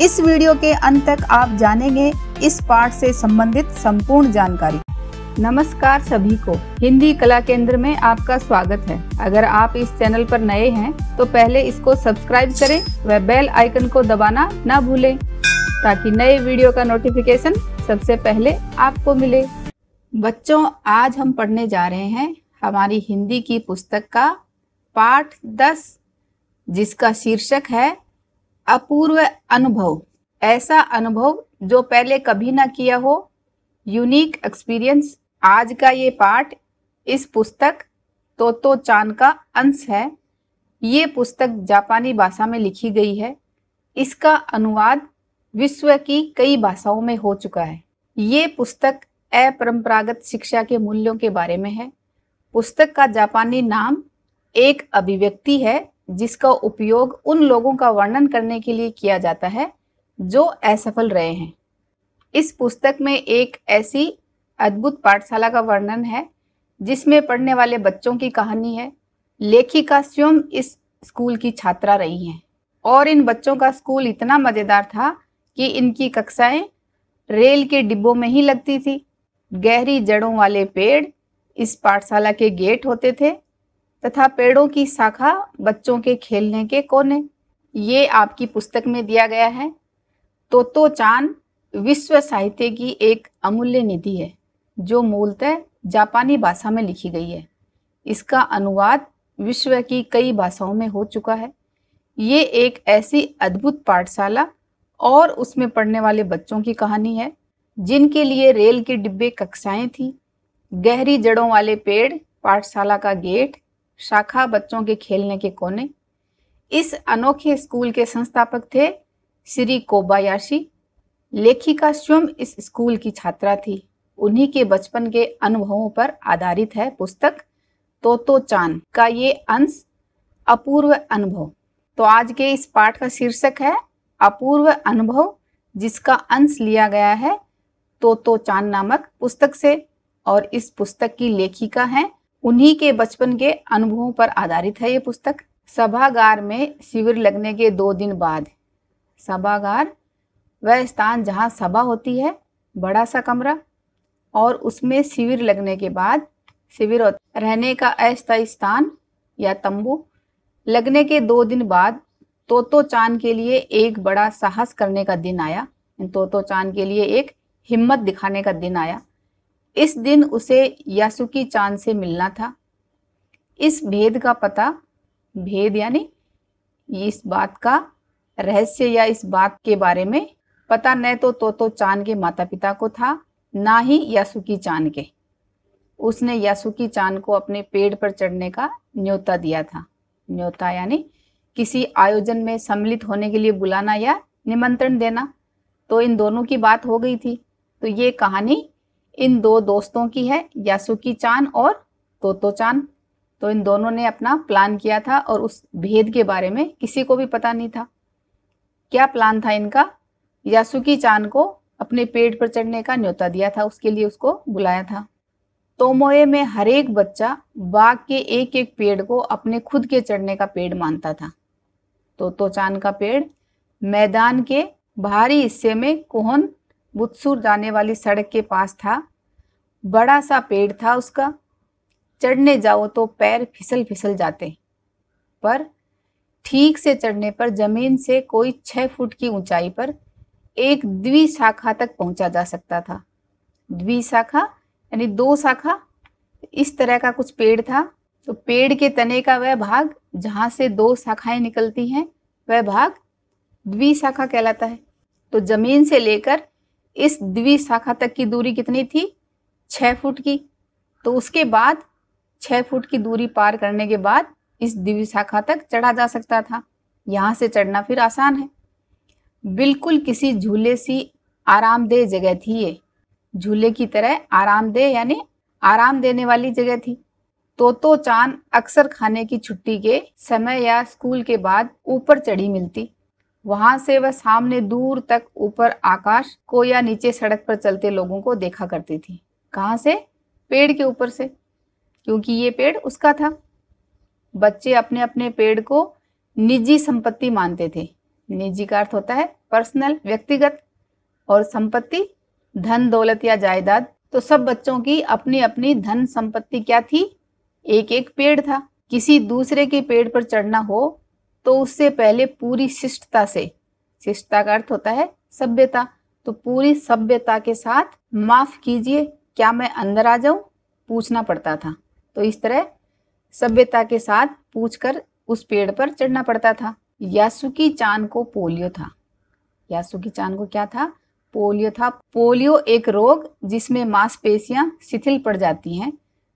इस वीडियो के अंत तक आप जानेंगे इस पाठ से संबंधित संपूर्ण जानकारी। नमस्कार सभी को, हिंदी कला केंद्र में आपका स्वागत है। अगर आप इस चैनल पर नए हैं तो पहले इसको सब्सक्राइब करें व बेल आइकन को दबाना ना भूलें ताकि नए वीडियो का नोटिफिकेशन सबसे पहले आपको मिले। बच्चों, आज हम पढ़ने जा रहे हैं हमारी हिंदी की पुस्तक का पाठ 10, जिसका शीर्षक है अपूर्व अनुभव। ऐसा अनुभव जो पहले कभी ना किया हो, यूनिक एक्सपीरियंस। आज का ये पाठ इस पुस्तक तोतो चान का अंश है। ये पुस्तक जापानी भाषा में लिखी गई है। इसका अनुवाद विश्व की कई भाषाओं में हो चुका है। ये पुस्तक अपरंपरागत शिक्षा के मूल्यों के बारे में है। पुस्तक का जापानी नाम एक अभिव्यक्ति है जिसका उपयोग उन लोगों का वर्णन करने के लिए किया जाता है जो असफल रहे हैं। इस पुस्तक में एक ऐसी अद्भुत पाठशाला का वर्णन है जिसमें पढ़ने वाले बच्चों की कहानी है। लेखिका स्वयं इस स्कूल की छात्रा रही हैं और इन बच्चों का स्कूल इतना मज़ेदार था कि इनकी कक्षाएं रेल के डिब्बों में ही लगती थी। गहरी जड़ों वाले पेड़ इस पाठशाला के गेट होते थे तथा पेड़ों की शाखा बच्चों के खेलने के कोने। ये आपकी पुस्तक में दिया गया है। तोतो चान विश्व साहित्य की एक अमूल्य निधि है जो मूलतः जापानी भाषा में लिखी गई है। इसका अनुवाद विश्व की कई भाषाओं में हो चुका है। ये एक ऐसी अद्भुत पाठशाला और उसमें पढ़ने वाले बच्चों की कहानी है जिनके लिए रेल के डिब्बे कक्षाएं थी। गहरी जड़ों वाले पेड़, पाठशाला का गेट, शाखा, बच्चों के खेलने के कोने। इस अनोखे स्कूल के संस्थापक थे श्री कोबायाशी। लेखिका स्वयं इस स्कूल की छात्रा थी। उन्हीं के बचपन के अनुभवों पर आधारित है पुस्तक तोतो चान का ये अंश अपूर्व अनुभव। तो आज के इस पाठ का शीर्षक है अपूर्व अनुभव, जिसका अंश लिया गया है तोतो चान नामक पुस्तक से और इस पुस्तक की लेखिका हैं उन्हीं के बचपन के अनुभवों पर आधारित है ये पुस्तक। सभागार में शिविर लगने के 2 दिन बाद, सभागार वह स्थान जहाँ सभा होती है, बड़ा सा कमरा, और उसमें शिविर लगने के बाद, शिविर रहने का अस्थायी स्थान या तंबू लगने के 2 दिन बाद तोतो चान के लिए एक बड़ा साहस करने का दिन आया। तोतो चान के लिए एक हिम्मत दिखाने का दिन आया। इस दिन उसे यासुकी चान से मिलना था। इस भेद का पता, भेद यानी इस बात का रहस्य या इस बात के बारे में पता न तो तोतो चान के माता पिता को था, ना ही यासुकी चान के। उसने यासुकी चान को अपने पेड़ पर चढ़ने का न्योता दिया था। न्योता यानी किसी आयोजन में सम्मिलित होने के लिए बुलाना या निमंत्रण देना। तो इन दोनों की बात हो गई थी। तो ये कहानी इन 2 दोस्तों की है, यासुकी चान और तोतो चान। तो इन दोनों ने अपना प्लान किया था और उस भेद के बारे में किसी को भी पता नहीं था। क्या प्लान था इनका? यासुकी चान को अपने पेड़ पर चढ़ने का न्योता दिया था, उसके लिए उसको बुलाया था। तोमोए में हर एक बच्चा बाग के एक एक पेड़ को अपने खुद के चढ़ने का पेड़ मानता था। तोतो चान का पेड़ मैदान के बाहरी हिस्से में कोहन बुत्सुर जाने वाली सड़क के पास था। बड़ा सा पेड़ था उसका। चढ़ने जाओ तो पैर फिसल फिसल जाते, पर ठीक से चढ़ने पर जमीन से कोई 6 फुट की ऊंचाई पर एक द्विशाखा तक पहुंचा जा सकता था। द्विशाखा यानी 2 शाखा, इस तरह का कुछ पेड़ था। तो पेड़ के तने का वह भाग जहां से 2 शाखाएं निकलती हैं, वह भाग द्विशाखा कहलाता है। तो जमीन से लेकर इस द्विशाखा तक की दूरी कितनी थी? 6 फुट की। तो उसके बाद 6 फुट की दूरी पार करने के बाद इस द्विशाखा तक चढ़ा जा सकता था। यहाँ से चढ़ना फिर आसान है। बिल्कुल किसी झूले सी आरामदेह जगह थी ये। झूले की तरह आरामदेह यानी आराम देने वाली जगह थी। तोतो चान अक्सर खाने की छुट्टी के समय या स्कूल के बाद ऊपर चढ़ी मिलती। वहां से वह सामने दूर तक ऊपर आकाश को या नीचे सड़क पर चलते लोगों को देखा करती थी। कहाँ से? पेड़ के ऊपर से, क्योंकि ये पेड़ उसका था। बच्चे अपने अपने पेड़ को निजी संपत्ति मानते थे। निजी का अर्थ होता है पर्सनल, व्यक्तिगत, और संपत्ति धन दौलत या जायदाद। तो सब बच्चों की अपनी अपनी धन संपत्ति क्या थी? एक एक पेड़ था। किसी दूसरे के पेड़ पर चढ़ना हो तो उससे पहले पूरी शिष्टता से, शिष्टता का अर्थ होता है सभ्यता, तो पूरी सभ्यता के साथ माफ कीजिए क्या मैं अंदर आ जाऊं पूछना पड़ता था। तो इस तरह सभ्यता के साथ पूछकर उस पेड़ पर चढ़ना पड़ता था। यासुकी चान को पोलियो था। यासुकी चान को क्या था? पोलियो था। पोलियो एक रोग जिसमें मांसपेशियां शिथिल पड़ जाती हैं,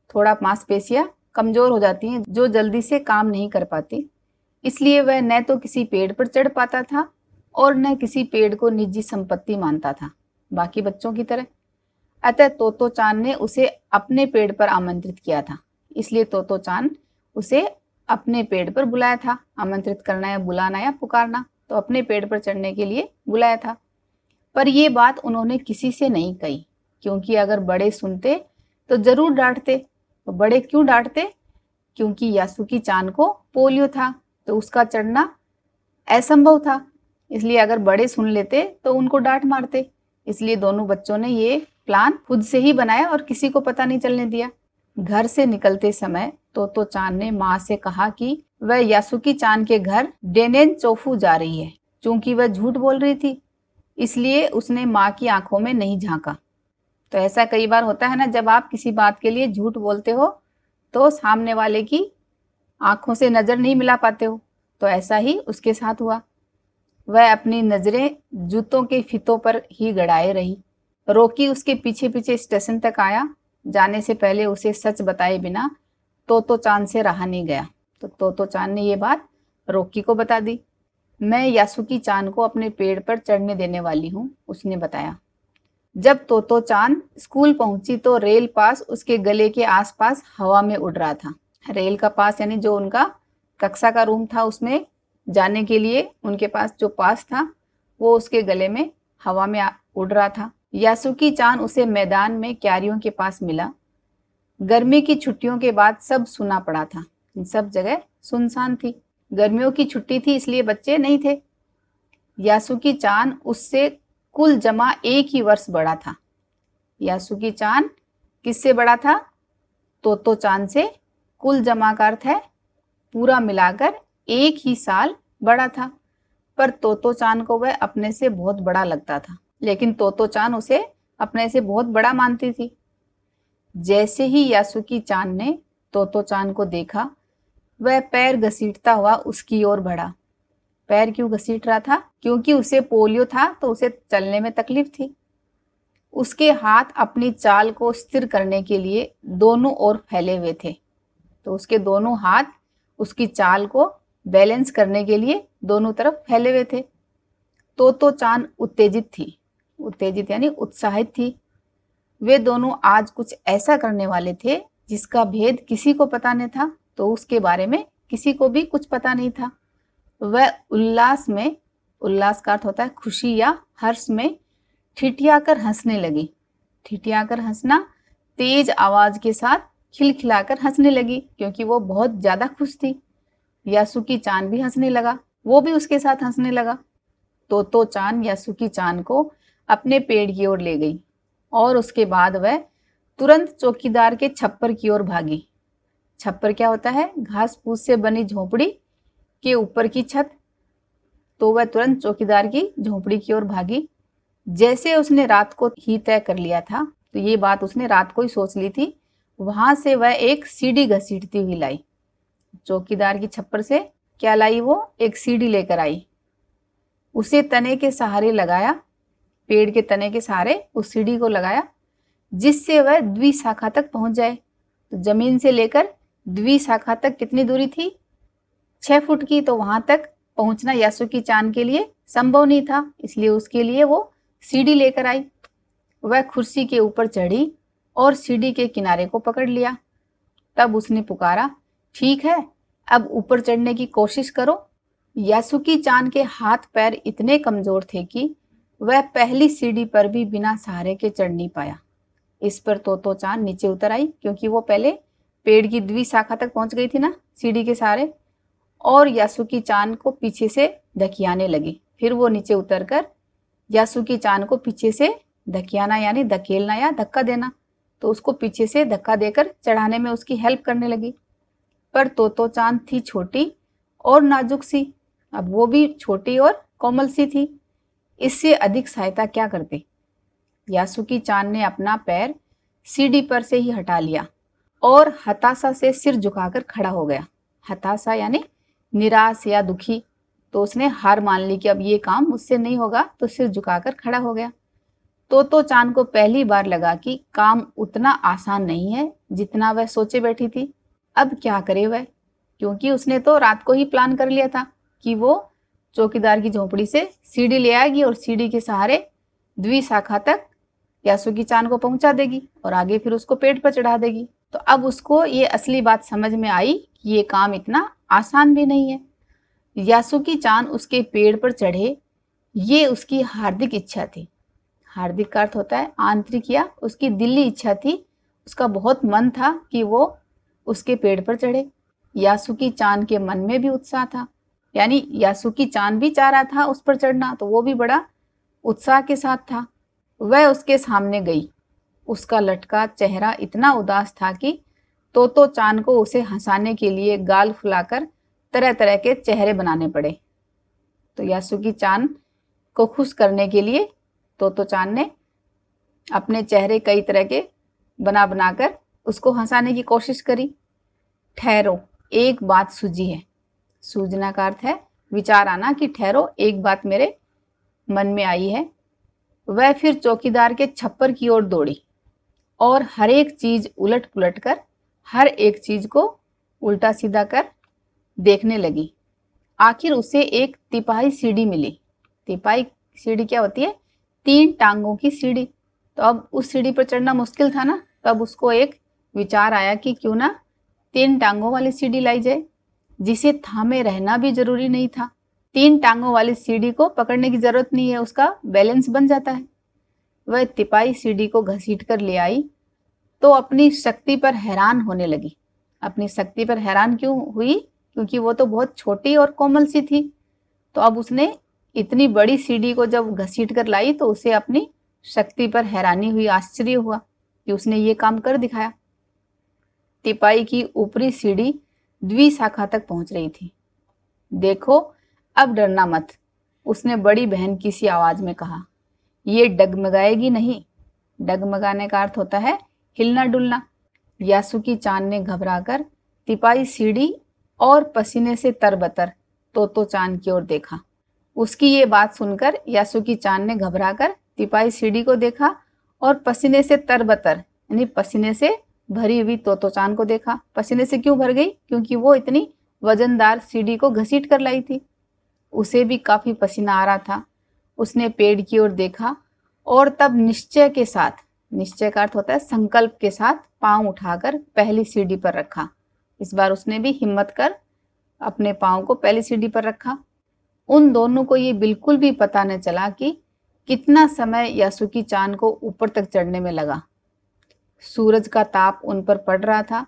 थोड़ा मांसपेशियां कमजोर हो जाती हैं, जो जल्दी से काम नहीं कर पाती। इसलिए वह न तो किसी पेड़ पर चढ़ पाता था और न किसी पेड़ को निजी संपत्ति मानता था बाकी बच्चों की तरह। अतः तोतो चान ने उसे अपने पेड़ पर आमंत्रित किया था। इसलिए तोतो चान उसे अपने पेड़ पर बुलाया था। आमंत्रित करना या बुलाना या पुकारना, तो अपने पेड़ पर चढ़ने के लिए बुलाया था। पर ये बात उन्होंने किसी से नहीं कही, क्योंकि अगर बड़े सुनते तो जरूर डांटते। तो बड़े क्यों डांटते? क्योंकि यासुकी चान को पोलियो था, तो उसका चढ़ना असंभव था। इसलिए अगर बड़े सुन लेते तो उनको डांट मारते। इसलिए दोनों बच्चों ने ये प्लान खुद से ही बनाया और किसी को पता नहीं चलने दिया। घर से निकलते समय तोतो चान ने माँ से कहा कि वह यासुकी चान के घर डेनेन चोफू जा रही है। चूंकि वह झूठ बोल रही थी, इसलिए उसने माँ की आंखों में नहीं झांका। तो ऐसा कई बार होता है ना, जब आप किसी बात के लिए झूठ बोलते हो तो सामने वाले की आंखों से नजर नहीं मिला पाते हो। तो ऐसा ही उसके साथ हुआ। वह अपनी नजरें जूतों के फीतों पर ही गड़ाए रही। रोकी उसके पीछे पीछे स्टेशन तक आया। जाने से पहले उसे सच बताए बिना तोतो चान से रहा नहीं गया। तो तोतो चान ने ये बात रोकी को बता दी। मैं यासुकी चान को अपने पेड़ पर चढ़ने देने वाली हूँ, उसने बताया। जब तोतो चान स्कूल पहुंची तो रेल पास उसके गले के आसपास हवा में उड़ रहा था। रेल का पास यानी जो उनका कक्षा का रूम था, उसमें जाने के लिए उनके पास जो पास था वो उसके गले में हवा में उड़ रहा था। यासुकी चान उसे मैदान में क्यारियों के पास मिला। गर्मी की छुट्टियों के बाद सब सुना पड़ा था। सब जगह सुनसान थी। गर्मियों की छुट्टी थी, इसलिए बच्चे नहीं थे। यासुकी चान उससे कुल जमा एक ही वर्ष बड़ा था। यासुकी चान किससे बड़ा था? तोतो चान से। कुल जमा का अर्थ है पूरा मिलाकर एक ही साल बड़ा था। पर तोतो चान को वह अपने से बहुत बड़ा लगता था, लेकिन तोतो चान उसे अपने से बहुत बड़ा मानती थी। जैसे ही यासुकी चान ने तोतो चान को देखा, वह पैर घसीटता हुआ उसकी ओर बढ़ा। पैर क्यों घसीट रहा था? क्योंकि उसे पोलियो था, तो उसे चलने में तकलीफ थी। उसके हाथ अपनी चाल को स्थिर करने के लिए दोनों ओर फैले हुए थे। तो उसके दोनों हाथ उसकी चाल को बैलेंस करने के लिए दोनों तरफ फैले हुए थे। तोतो चान उत्तेजित थी। उत्तेजित यानी उत्साहित थी। वे दोनों आज कुछ ऐसा करने वाले थे जिसका भेद किसी को पता नहीं था, तो उसके बारे में किसी को भी कुछ पता नहीं था। वह उल्लास में, उल्लास का अर्थ होता है खुशी या हर्ष में, ठिठियाकर हंसने लगी। ठिठियाकर हंसना, तेज आवाज के साथ खिलखिलाकर हंसने लगी, क्योंकि वो बहुत ज्यादा खुश थी। यासुकी चान भी हंसने लगा, वो भी उसके साथ हंसने लगा। तोतो चान यासुकी चान को अपने पेड़ की ओर ले गई और उसके बाद वह तुरंत चौकीदार के छप्पर की ओर भागी। छप्पर क्या होता है? घास फूस से बनी झोपड़ी के ऊपर की छत। तो वह तुरंत चौकीदार की झोपड़ी की ओर भागी। जैसे उसने रात को ही तय कर लिया था, तो ये बात उसने रात को ही सोच ली थी, वहां से वह एक सीढ़ी घसीटती हुई लाई। चौकीदार की छप्पर से क्या लाई? वो एक सीढ़ी लेकर आई। उसे तने के सहारे लगाया, पेड़ के तने के सहारे उस सीढ़ी को लगाया, जिससे वह द्विशाखा तक पहुंच जाए। तो जमीन से लेकर द्विशाखा तक कितनी दूरी थी? 6 फुट की। तो वहां तक पहुंचना यासुकी चान के लिए संभव नहीं था, इसलिए उसके लिए वो सीढ़ी लेकर आई। वह कुर्सी के ऊपर चढ़ी और सीढ़ी के किनारे को पकड़ लिया। तब उसने पुकारा, ठीक है, अब ऊपर चढ़ने की कोशिश करो। यासुकी चान के हाथ पैर इतने कमजोर थे कि वह पहली सीढ़ी पर भी बिना सहारे के चढ़ नहीं पाया। इस पर तोतो चान नीचे उतर आई, क्योंकि वो पहले पेड़ की द्विशाखा तक पहुंच गई थी ना सीढ़ी के सहारे, और यासुकी चान को पीछे से धकियाने लगी। फिर वो नीचे उतरकर यासुकी चान को पीछे से धकियाना यानी धकेलना या धक्का देना, तो उसको पीछे से धक्का देकर चढ़ाने में उसकी हेल्प करने लगी। पर तोतो चान थी छोटी और नाजुक सी, अब वो भी छोटी और कोमल सी थी, इससे अधिक सहायता क्या करते। यासुकी चान ने अपना पैर सीढ़ी पर से ही हटा लिया और हताशा से सिर झुकाकर खड़ा हो गया। हताशा यानी निराश या दुखी, तो उसने हार मान ली कि अब ये काम मुझसे नहीं होगा, तो सिर झुकाकर खड़ा हो गया। तोतो चान को पहली बार लगा कि काम उतना आसान नहीं है जितना वह सोचे बैठी थी। अब क्या करे वह, क्योंकि उसने तो रात को ही प्लान कर लिया था कि वो चौकीदार की झोपड़ी से सीढ़ी ले आएगी और सीढ़ी के सहारे द्विशाखा तक यासुकी चान को पहुंचा देगी और आगे फिर उसको पेड़ पर चढ़ा देगी। तो अब उसको ये असली बात समझ में आई कि ये काम इतना आसान भी नहीं है। यासुकी चान उसके पेड़ पर चढ़े, ये उसकी हार्दिक इच्छा थी। हार्दिक का अर्थ होता है आंतरिक या उसकी दिली इच्छा थी। उसका बहुत मन था कि वो उसके पेड़ पर चढ़े। यासुकी चान के मन में भी उत्साह था, यानी यासुकी चान भी चाह रहा था उस पर चढ़ना, तो वो भी बड़ा उत्साह के साथ था। वह उसके सामने गई। उसका लटका चेहरा इतना उदास था कि तोतो चान को उसे हंसाने के लिए गाल फुलाकर तरह तरह के चेहरे बनाने पड़े। तो यासुकी चान को खुश करने के लिए तोतो चान ने अपने चेहरे कई तरह के बना बनाकर उसको हंसाने की कोशिश करी। ठहरो, एक बात सूझी है। सूझना का अर्थ है विचार आना, कि ठहरो, एक बात मेरे मन में आई है। वह फिर चौकीदार के छप्पर की ओर दौड़ी और हर एक चीज उलट पुलट कर, हर एक चीज को उल्टा सीधा कर देखने लगी। आखिर उसे एक तिपाही सीढ़ी मिली। तिपाही सीढ़ी क्या होती है? 3 टांगों की सीढ़ी। तो अब उस सीढ़ी पर चढ़ना मुश्किल था ना, तब उसको एक विचार आया कि क्यों ना 3 टांगों वाली सीढ़ी लाई जाए, जिसे थामे रहना भी जरूरी नहीं था। 3 टांगों वाली सीढ़ी को पकड़ने की जरूरत नहीं है, उसका बैलेंस बन जाता है। वह तिपाही सीढ़ी को घसीट कर ले आई तो अपनी शक्ति पर हैरान होने लगी। अपनी शक्ति पर हैरान क्यों हुई? क्योंकि वो तो बहुत छोटी और कोमल सी थी। तो अब उसने इतनी बड़ी सीढ़ी को जब घसीट कर लाई तो उसे अपनी शक्ति पर हैरानी हुई, आश्चर्य हुआ कि उसने ये काम कर दिखाया। तिपाही की ऊपरी सीढ़ी द्विशाखा तक पहुंच रही थी। देखो, अब डरना मत, उसने बड़ी बहन की सी आवाज में कहा। ये डगमगाएगी नहीं। डगमगाने का अर्थ होता है हिलना डुलना। यासुकी चान ने घबराकर तिपाही सीढ़ी और पसीने से तरबतर तोतो चान की ओर देखा। उसकी ये बात सुनकर यासुकी चान ने घबराकर तिपाही सीढ़ी को देखा और पसीने से तरबतर यानी पसीने से भरी हुई तोतो चान को देखा। पसीने से क्यों भर गई? क्योंकि वो इतनी वजनदार सीढ़ी को घसीट कर लाई थी। उसे भी काफी पसीना आ रहा था। उसने पेड़ की ओर देखा और तब निश्चय के साथ, निश्चय का अर्थ होता है संकल्प के साथ, पांव उठाकर पहली सीढ़ी पर रखा। इस बार उसने भी हिम्मत कर अपने पांव को पहली सीढ़ी पर रखा। उन दोनों को ये बिल्कुल भी पता न चला कि कितना समय यासुकी चान को ऊपर तक चढ़ने में लगा। सूरज का ताप उन पर पड़ रहा था,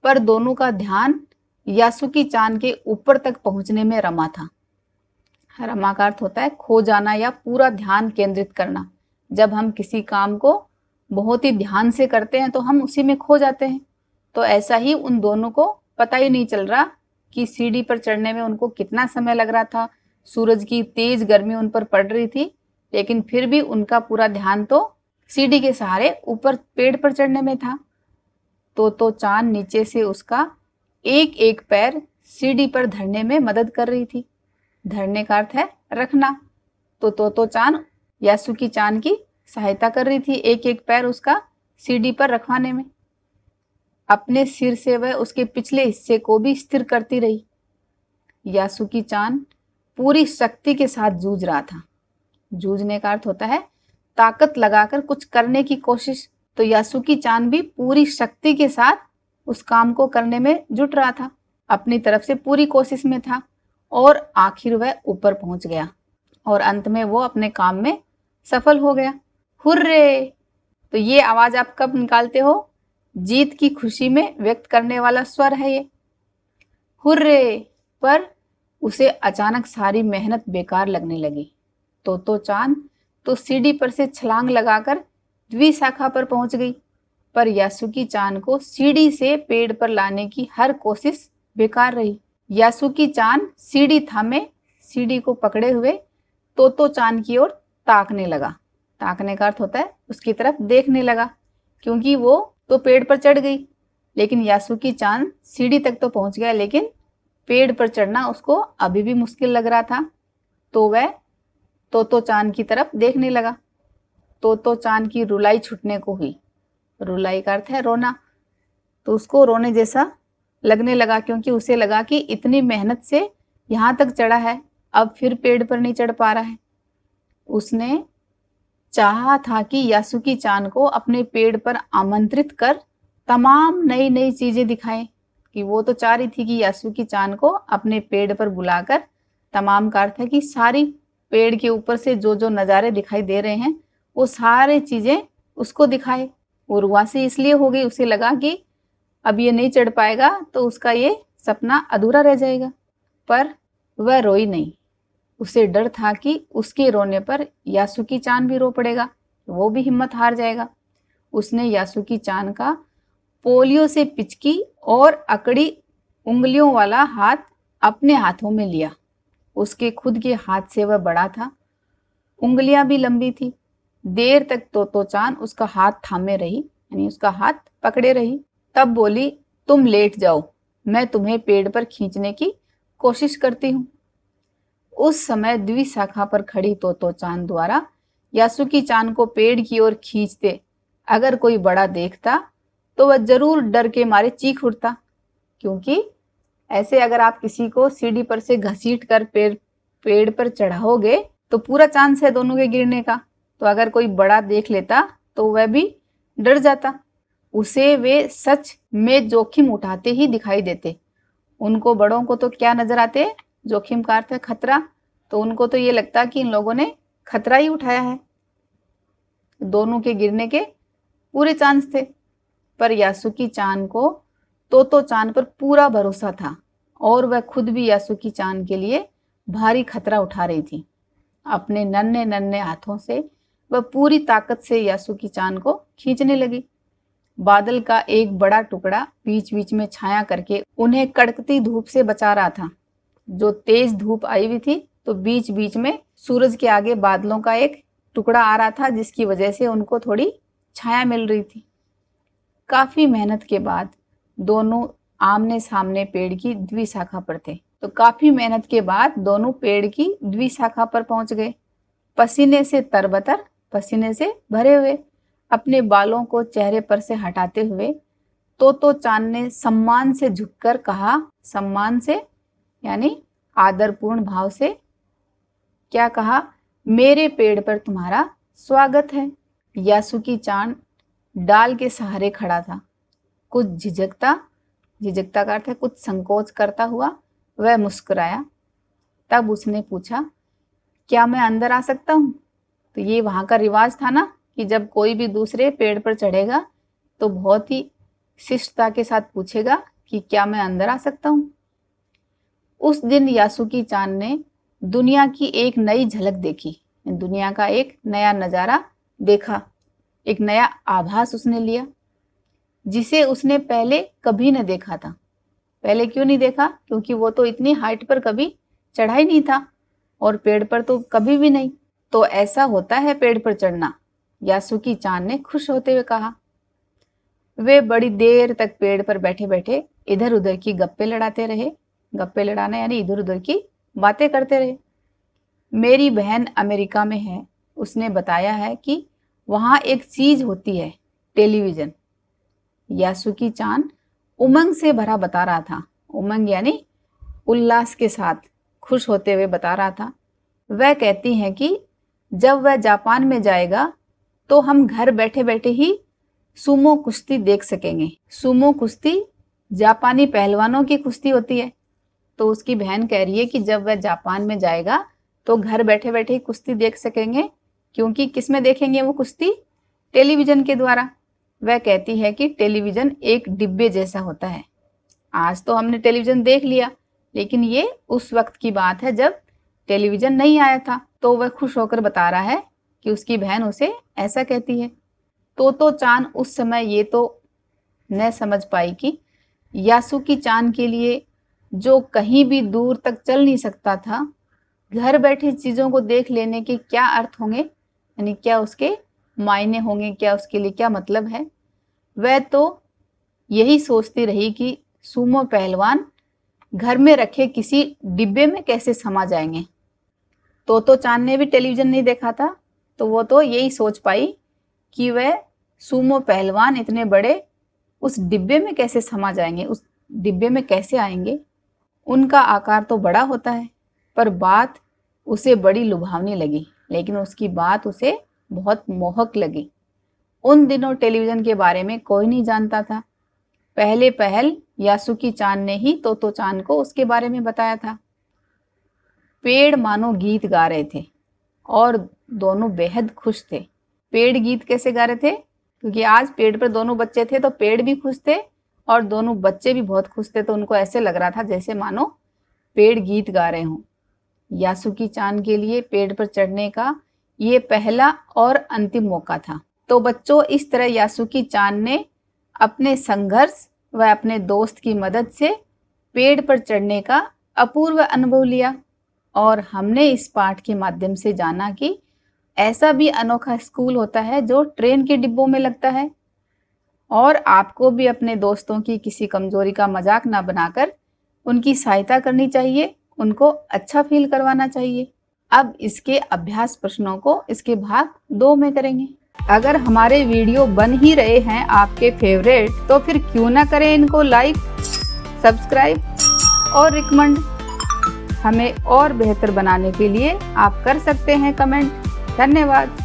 पर दोनों का ध्यान यासुकी चान के ऊपर तक पहुंचने में रमा था। रमा का अर्थ होता है खो जाना या पूरा ध्यान केंद्रित करना। जब हम किसी काम को बहुत ही ध्यान से करते हैं तो हम उसी में खो जाते हैं। तो ऐसा ही उन दोनों को पता ही नहीं चल रहा कि सीढ़ी पर चढ़ने में उनको कितना समय लग रहा था। सूरज की तेज गर्मी उन पर पड़ रही थी, लेकिन फिर भी उनका पूरा ध्यान तो सीढ़ी के सहारे ऊपर पेड़ पर चढ़ने में था। तो चांद नीचे से उसका एक एक पैर सीढ़ी पर धरने में मदद कर रही थी। धरने का अर्थ है रखना। तो चांद यासुकी चान की सहायता कर रही थी, एक एक पैर उसका सीढ़ी पर रखवाने में। अपने सिर से वह उसके पिछले हिस्से को भी स्थिर करती रही। यासुकी चान पूरी शक्ति के साथ जूझ रहा था। जूझने का अर्थ होता है ताकत लगाकर कुछ करने की कोशिश। तो यासुकी चान भी पूरी शक्ति के साथ उस काम को करने में जुट रहा था, अपनी तरफ से पूरी कोशिश में था और आखिर वह ऊपर पहुंच गया और अंत में वो अपने काम में सफल हो गया। हुर्रे! तो ये आवाज आप कब निकालते हो? जीत की खुशी में व्यक्त करने वाला स्वर है ये, हुर्रे। पर उसे अचानक सारी मेहनत बेकार लगने लगी। तोतो चान तो सीढ़ी पर से छलांग लगाकर द्विशाखा पर पहुंच गई, पर यासुकी चान को सीढ़ी से पेड़ पर लाने की हर कोशिश बेकार रही। यासुकी चान सीढ़ी थामे सीढ़ी को पकड़े हुए तोतो चान की ओर ताकने लगा। ताकने का अर्थ होता है उसकी तरफ देखने लगा, क्योंकि वो तो पेड़ पर चढ़ गई, लेकिन यासुकी चान सीढ़ी तक तो पहुंच गया, लेकिन पेड़ पर चढ़ना उसको अभी भी मुश्किल लग रहा था। तो वह तोतो चान की तरफ देखने लगा। तोतो चान की रुलाई छूटने को हुई। रुलाई का अर्थ है रोना। तो उसको रोने जैसा लगने लगा, क्योंकि उसे लगा कि इतनी मेहनत से यहाँ तक चढ़ा है, अब फिर पेड़ पर नहीं चढ़ पा रहा है। उसने चाहा था कि यासुकी चान को अपने पेड़ पर आमंत्रित कर तमाम नई नई चीजें दिखाएं, कि वो तो चाह रही थी कि यासुकी चान को अपने पेड़ पर बुलाकर, तमाम का अर्थ है कि सारी पेड़ के ऊपर से जो जो नज़ारे दिखाई दे रहे हैं वो सारी चीजें उसको दिखाए। उर्वासी इसलिए हो गई, उसे लगा कि अब ये नहीं चढ़ पाएगा तो उसका ये सपना अधूरा रह जाएगा। पर वह रोई नहीं। उसे डर था कि उसके रोने पर यासुकी चान भी रो पड़ेगा, वो भी हिम्मत हार जाएगा। उसने यासुकी चान का पोलियो से पिचकी और अकड़ी उंगलियों वाला हाथ अपने हाथों में लिया। उसके खुद के हाथ से वह बड़ा था, उंगलियां भी लंबी थी। देर तक तोतो चान उसका हाथ थामे रही, यानी उसका हाथ पकड़े रही। तब बोली, तुम लेट जाओ, मैं तुम्हें पेड़ पर खींचने की कोशिश करती हूँ। उस समय द्विशाखा पर खड़ी तोतो चान द्वारा यासुकी चान को पेड़ की ओर खींचते अगर कोई बड़ा देखता तो वह जरूर डर के मारे चीख उठता, क्योंकि ऐसे अगर आप किसी को सीढ़ी पर से घसीट कर पेड़ पर चढ़ाओगे तो पूरा चांस है दोनों के गिरने का। तो अगर कोई बड़ा देख लेता तो वह भी डर जाता। उसे वे सच में जोखिम उठाते ही दिखाई देते। उनको बड़ों को तो क्या नजर आते, जोखिम का अर्थ है खतरा, तो उनको तो ये लगता कि इन लोगों ने खतरा ही उठाया है। दोनों के गिरने के पूरे चांस थे, पर यासुकी चान को तोतो चान पर पूरा भरोसा था और वह खुद भी यासुकी चान के लिए भारी खतरा उठा रही थी। अपने नन्हे नन्हे हाथों से वह पूरी ताकत से यासुकी चान को खींचने लगी। बादल का एक बड़ा टुकड़ा बीच बीच में छाया करके उन्हें कड़कती धूप से बचा रहा था। जो तेज धूप आई हुई थी तो बीच बीच में सूरज के आगे बादलों का एक टुकड़ा आ रहा था, जिसकी वजह से उनको थोड़ी छाया मिल रही थी। काफी मेहनत के बाद दोनों आमने सामने पेड़ की द्विशाखा पर थे। तो काफी मेहनत के बाद दोनों पेड़ की द्विशाखा पर पहुंच गए। पसीने से तरबतर, पसीने से भरे हुए, अपने बालों को चेहरे पर से हटाते हुए तोतो चान ने सम्मान से झुककर कहा, सम्मान से यानी आदरपूर्ण भाव से क्या कहा, मेरे पेड़ पर तुम्हारा स्वागत है। यासुकी चान डाल के सहारे खड़ा था। कुछ झिझकता का अर्थ है कुछ संकोच करता हुआ वह मुस्कुराया। तब उसने पूछा, क्या मैं अंदर आ सकता हूँ? तो ये वहाँ का रिवाज था ना कि जब कोई भी दूसरे पेड़ पर चढ़ेगा तो बहुत ही शिष्टता के साथ पूछेगा कि क्या मैं अंदर आ सकता हूँ। उस दिन यासुकी चान ने दुनिया की एक नई झलक देखी, दुनिया का एक नया नज़ारा देखा, एक नया आभास उसने लिया जिसे उसने पहले कभी न देखा था। पहले क्यों नहीं देखा? क्योंकि वो तो इतनी हाइट पर कभी चढ़ा ही नहीं था और पेड़ पर तो कभी भी नहीं। तो ऐसा होता है पेड़ पर चढ़ना, यासुकी चान ने खुश होते हुए कहा। वे बड़ी देर तक पेड़ पर बैठे बैठे इधर उधर की गप्पे लड़ाते रहे। गप्पे लड़ाना यानी इधर उधर की बातें करते रहे। मेरी बहन अमेरिका में है, उसने बताया है कि वहाँ एक चीज होती है, टेलीविजन। यासुकी चान उमंग से भरा बता रहा था। उमंग यानी उल्लास के साथ खुश होते हुए बता रहा था। वह कहती हैं कि जब वह जापान में जाएगा तो हम घर बैठे बैठे ही सुमो कुश्ती देख सकेंगे। सुमो कुश्ती जापानी पहलवानों की कुश्ती होती है। तो उसकी बहन कह रही है कि जब वह जापान में जाएगा तो घर बैठे बैठे ही कुश्ती देख सकेंगे, क्योंकि किस में देखेंगे वो कुश्ती? टेलीविजन के द्वारा। वह कहती है कि टेलीविजन एक डिब्बे जैसा होता है। आज तो हमने टेलीविजन देख लिया, लेकिन ये उस वक्त की बात है जब टेलीविजन नहीं आया था। तो वह खुश होकर बता रहा है कि उसकी बहन उसे ऐसा कहती है। तोतो चान उस समय ये तो न समझ पाई कि यासुकी चान के लिए, जो कहीं भी दूर तक चल नहीं सकता था, घर बैठे चीज़ों को देख लेने के क्या अर्थ होंगे, यानी क्या उसके मायने होंगे, क्या उसके लिए क्या मतलब है। वह तो यही सोचती रही कि सूमो पहलवान घर में रखे किसी डिब्बे में कैसे समा जाएंगे। तोतो चान ने भी टेलीविज़न नहीं देखा था, तो वो तो यही सोच पाई कि वह सूमो पहलवान इतने बड़े उस डिब्बे में कैसे समा जाएंगे, उस डिब्बे में कैसे आएंगे। उनका आकार तो बड़ा होता है, पर बात उसे बड़ी लुभावनी लगी, लेकिन उसकी बात उसे बहुत मोहक लगी। उन दिनों टेलीविज़न के बारे में कोई नहीं जानता था। पहले पहल यासुकी चान ने ही तोतो चान को उसके बारे में बताया था। पेड़ मानो गीत गा रहे थे और दोनों बेहद खुश थे। पेड़ गीत कैसे गा रहे थे? क्योंकि आज पेड़ पर दोनों बच्चे थे, तो पेड़ भी खुश थे और दोनों बच्चे भी बहुत खुश थे। तो उनको ऐसे लग रहा था जैसे मानो पेड़ गीत गा रहे हों। यासुकी चान के लिए पेड़ पर चढ़ने का ये पहला और अंतिम मौका था। तो बच्चों, इस तरह यासुकी चान ने अपने संघर्ष व अपने दोस्त की मदद से पेड़ पर चढ़ने का अपूर्व अनुभव लिया। और हमने इस पाठ के माध्यम से जाना कि ऐसा भी अनोखा स्कूल होता है जो ट्रेन के डिब्बों में लगता है। और आपको भी अपने दोस्तों की किसी कमजोरी का मजाक ना बनाकर उनकी सहायता करनी चाहिए, उनको अच्छा फील करवाना चाहिए। अब इसके अभ्यास प्रश्नों को इसके भाग 2 में करेंगे। अगर हमारे वीडियो बन ही रहे हैं आपके फेवरेट, तो फिर क्यों ना करें इनको लाइक, सब्सक्राइब और रिकमेंड। हमें और बेहतर बनाने के लिए आप कर सकते हैं कमेंट। धन्यवाद।